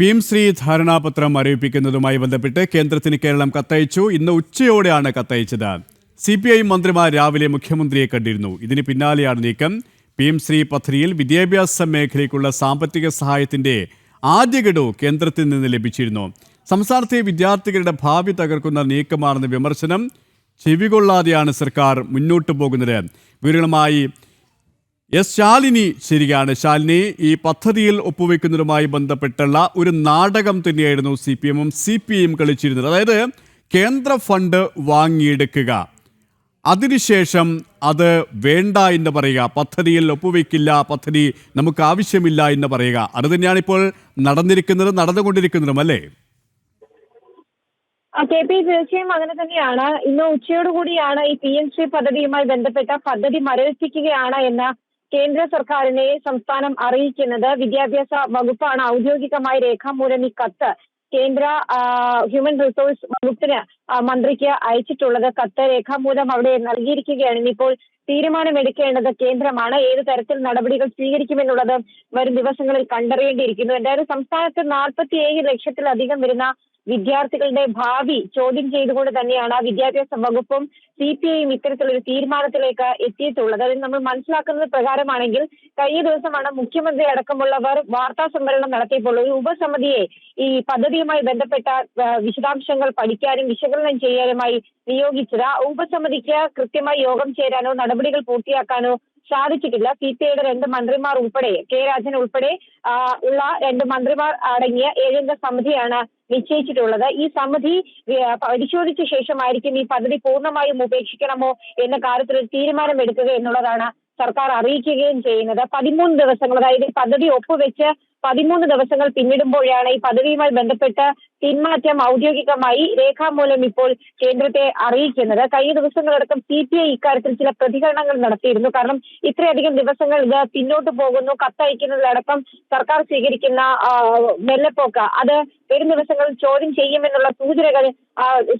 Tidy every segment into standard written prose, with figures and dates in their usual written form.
PM-ശ്രീ ധാരണാപത്രം മരവിപ്പിക്കുന്നതുമായി ബന്ധപ്പെട്ട് കേന്ദ്രത്തിന് കേരളം കത്തയച്ചു. ഇന്ന് ഉച്ചയോടെയാണ് കത്തയച്ചത്. CPI മന്ത്രിമാർ രാവിലെ മുഖ്യമന്ത്രിയെ കണ്ടിരുന്നു. ഇതിന് പിന്നാലെയാണ് നീക്കം. PM-ശ്രീ പദ്ധതിയിൽ വിദ്യാഭ്യാസ മേഖലയ്ക്കുള്ള സാമ്പത്തിക സഹായത്തിന്റെ ആദ്യ ഗഡു കേന്ദ്രത്തിൽ നിന്ന് ലഭിച്ചിരുന്നു. സംസ്ഥാനത്തെ വിദ്യാർത്ഥികളുടെ ഭാവി തകർക്കുന്ന നീക്കമാണെന്ന വിമർശനം ചെവികൊള്ളാതെയാണ് സർക്കാർ മുന്നോട്ടു പോകുന്നത്. വിവരങ്ങളുമായി ശാലിനി ശരിയാണ്. ശാലിനി, ഈ പദ്ധതിയിൽ ഒപ്പുവെക്കുന്നതുമായി ബന്ധപ്പെട്ടുള്ള ഒരു നാടകം തന്നെയായിരുന്നു CPM-ഉം CPI-യും കളിച്ചിരുന്നത്. അതായത് കേന്ദ്ര ഫണ്ട് വാങ്ങിയെടുക്കുക, അതിനുശേഷം അത് വേണ്ട എന്ന് പറയുക, പദ്ധതിയിൽ ഒപ്പുവെക്കില്ല, പദ്ധതി നമുക്ക് ആവശ്യമില്ല എന്ന് പറയുക. അത് തന്നെയാണ് ഇപ്പോൾ നടന്നുകൊണ്ടിരിക്കുന്നതും അല്ലേ? KP, തീർച്ചയായും അങ്ങനെ തന്നെയാണ്. ഇന്ന് ഉച്ചയോടുകൂടിയാണ് ഈ PM-ശ്രീ പദ്ധതിയുമായി ബന്ധപ്പെട്ട പദ്ധതി മരവിപ്പിക്കുകയാണ് എന്ന കേന്ദ്ര സർക്കാരിനെ സംസ്ഥാനം അറിയിക്കുന്നത്. വിദ്യാഭ്യാസ വകുപ്പാണ് ഔദ്യോഗികമായി രേഖാമൂലം ഈ കത്ത് കേന്ദ്ര ഹ്യൂമൻ റിസോഴ്സ് വകുപ്പിന് മന്ത്രിക്ക് അയച്ചിട്ടുള്ളത്. കത്ത് രേഖാമൂലം അവിടെ നൽകിയിരിക്കുകയാണ്. ഇനിയിപ്പോൾ തീരുമാനമെടുക്കേണ്ടത് കേന്ദ്രമാണ്. ഏത് തരത്തിൽ നടപടികൾ സ്വീകരിക്കുമെന്നുള്ളത് വരും ദിവസങ്ങളിൽ കണ്ടറിയേണ്ടിയിരിക്കുന്നു. എന്തായാലും സംസ്ഥാനത്ത് 47 ലക്ഷത്തിലധികം വരുന്ന വിദ്യാർത്ഥികളുടെ ഭാവി ചോദ്യം ചെയ്തുകൊണ്ട് തന്നെയാണ് വിദ്യാഭ്യാസ വകുപ്പും CPI-യും ഇത്തരത്തിലൊരു തീരുമാനത്തിലേക്ക് എത്തിയിട്ടുള്ളത്. അതിൽ നമ്മൾ മനസ്സിലാക്കുന്നത് പ്രകാരമാണെങ്കിൽ കഴിഞ്ഞ ദിവസമാണ് മുഖ്യമന്ത്രി അടക്കമുള്ളവർ വാർത്താ സമ്മേളനം നടത്തിയപ്പോൾ ഒരു ഉപസമിതിയെ ഈ പദ്ധതിയുമായി ബന്ധപ്പെട്ട വിശദാംശങ്ങൾ പഠിക്കാനും വിശകലനം ചെയ്യാനുമായി നിയോഗിച്ചത്. ഉപസമിതിക്ക് കൃത്യമായി യോഗം ചേരാനോ നടപടികൾ പൂർത്തിയാക്കാനോ സാധിച്ചിട്ടില്ല. CPI-യുടെ 2 മന്ത്രിമാർ ഉൾപ്പെടെ കെ രാജൻ ഉൾപ്പെടെ ഉള്ള 2 മന്ത്രിമാർ അടങ്ങിയ 7-അംഗ സമിതിയാണ് നിശ്ചയിച്ചിട്ടുള്ളത്. ഈ സമിതി പരിശോധിച്ച ശേഷമായിരിക്കും ഈ പദ്ധതി പൂർണ്ണമായും ഉപേക്ഷിക്കണമോ എന്ന കാര്യത്തിൽ ഒരു തീരുമാനമെടുക്കുക എന്നുള്ളതാണ് സർക്കാർ അറിയിക്കുകയും ചെയ്യുന്നത്. 13 ദിവസങ്ങൾ, അതായത് പദ്ധതി ഒപ്പുവെച്ച് 13 ദിവസങ്ങൾ പിന്നിടുമ്പോഴാണ് ഈ പദ്ധതിയുമായി ബന്ധപ്പെട്ട് പിന്മാറ്റം ഔദ്യോഗികമായി രേഖാമൂലം ഇപ്പോൾ കേന്ദ്രത്തെ അറിയിക്കുന്നത്. കഴിഞ്ഞ ദിവസങ്ങളടക്കം CPI ഇക്കാര്യത്തിൽ ചില പ്രതികരണങ്ങൾ നടത്തിയിരുന്നു. കാരണം ഇത്രയധികം ദിവസങ്ങൾ ഇത് പിന്നോട്ട് പോകുന്നു, കത്തയക്കുന്നതിലടക്കം സർക്കാർ സ്വീകരിക്കുന്ന മെല്ലെപ്പോക്ക് അത് വരും ദിവസങ്ങളിൽ ചോദ്യം ചെയ്യുമെന്നുള്ള സൂചനകൾ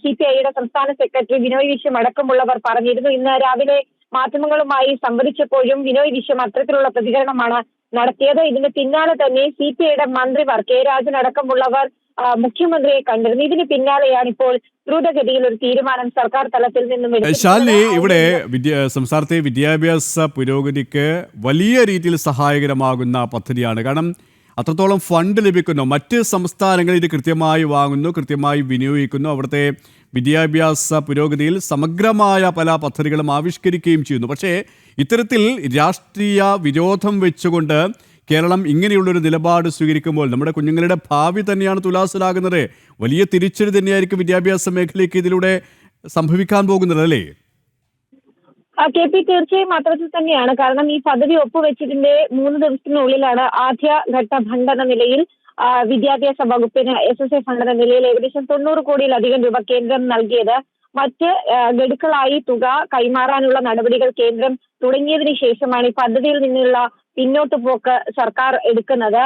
CPI-യുടെ സംസ്ഥാന സെക്രട്ടറി ബിനോയ് വിശ്വം അടക്കമുള്ളവർ പറഞ്ഞിരുന്നു. ഇന്ന് രാവിലെ മാധ്യമങ്ങളുമായി സംവദിച്ചപ്പോഴും ബിനോയ് വിശ്വം അത്തരത്തിലുള്ള പ്രതികരണമാണ് നടത്തിയത്. ഇതിന് പിന്നാലെ തന്നെ CPI-യുടെ മന്ത്രിമാർ കെ രാജൻ അടക്കമുള്ളവർ മുഖ്യമന്ത്രിയെ കണ്ടിരുന്നു. ഇതിന് പിന്നാലെയാണ് ഇപ്പോൾ ദ്രുതഗതിയിൽ ഒരു തീരുമാനം സർക്കാർ തലത്തിൽ നിന്നും. ശാലിനി, ഇവിടെ സംസ്ഥാനത്തെ വിദ്യാഭ്യാസ പുരോഗതിക്ക് വലിയ രീതിയിൽ സഹായകരമാകുന്ന പദ്ധതിയാണ്. കാരണം അത്രത്തോളം ഫണ്ട് ലഭിക്കുന്നു. മറ്റ് സംസ്ഥാനങ്ങൾ ഇത് കൃത്യമായി വാങ്ങുന്നു, കൃത്യമായി വിനിയോഗിക്കുന്നു. അവിടുത്തെ വിദ്യാഭ്യാസ പുരോഗതിയിൽ സമഗ്രമായ പല പദ്ധതികളും ആവിഷ്കരിക്കുകയും ചെയ്യുന്നു. പക്ഷേ ഇത്തരത്തിൽ രാഷ്ട്രീയ വിരോധം വെച്ചുകൊണ്ട് കേരളം ഇങ്ങനെയുള്ളൊരു നിലപാട് സ്വീകരിക്കുമ്പോൾ നമ്മുടെ കുഞ്ഞുങ്ങളുടെ ഭാവി തന്നെയാണ് തുലാസിലാകുന്നത്. വലിയ തിരിച്ചടി തന്നെയായിരിക്കും വിദ്യാഭ്യാസ മേഖലയ്ക്ക് ഇതിലൂടെ സംഭവിക്കാൻ പോകുന്നത്, അല്ലേ? KP, തീർച്ചയായും അത്തരത്തിൽ തന്നെയാണ്. കാരണം ഈ പദ്ധതി ഒപ്പുവെച്ചതിന്റെ 3 ദിവസത്തിനുള്ളിലാണ് ആദ്യഘട്ട ഫണ്ട് എന്ന നിലയിൽ വിദ്യാഭ്യാസ വകുപ്പിന് SSA ഫണ്ട് എന്ന നിലയിൽ ഏകദേശം 90 കോടിയിലധികം രൂപ കേന്ദ്രം നൽകിയത്. മറ്റ് ഗഡുക്കളായി തുക കൈമാറാനുള്ള നടപടികൾ കേന്ദ്രം തുടങ്ങിയതിനു ശേഷമാണ് ഈ പദ്ധതിയിൽ നിന്നുള്ള പിന്നോട്ട് പോക്ക് സർക്കാർ എടുക്കുന്നത്.